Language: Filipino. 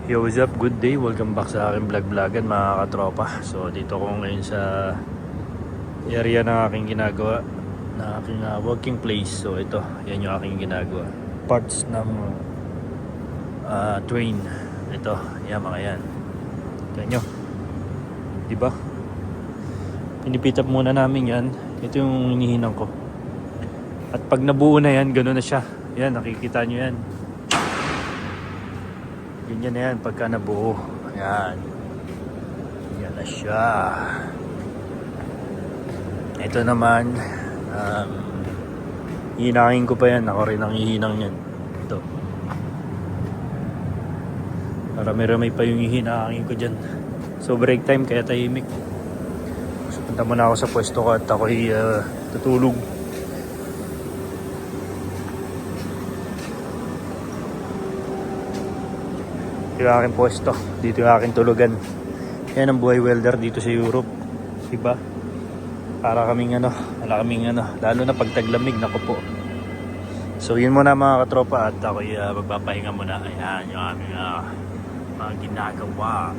Yo, what's up? Good day. Welcome back sa aking vlog-vlogan mga katropa. So, dito ko ngayon sa area na aking ginagawa, na aking working place. So, ito, yan yung aking ginagawa. Parts ng train. Ito, yan mga yan. Ito nyo. Diba? Pinipitap muna namin yan. Ito yung hinihinang ko. At pag nabuo na yan, gano'n na siya. Yan, nakikita nyo yan. Ganyan na yan pagka nabuo. Ayan. Yan na siya. Ito naman, hihinangin ko pa yan. Ako rin ang hihinang yan. Ito. Marami-ramay pa yung hihinangin ko dyan. So break time kaya tahimik. So punta muna ako sa pwesto ko at ako'y tutulog. Ito yung aking pwesto. Dito yung aking tulugan. Yan ang buhay welder dito sa Europe. Diba? Para kaming lalo na pag taglamig, naku po. So yun muna mga katropa at ako'y magpapahinga muna. Ayan yung aming mga ginagawa.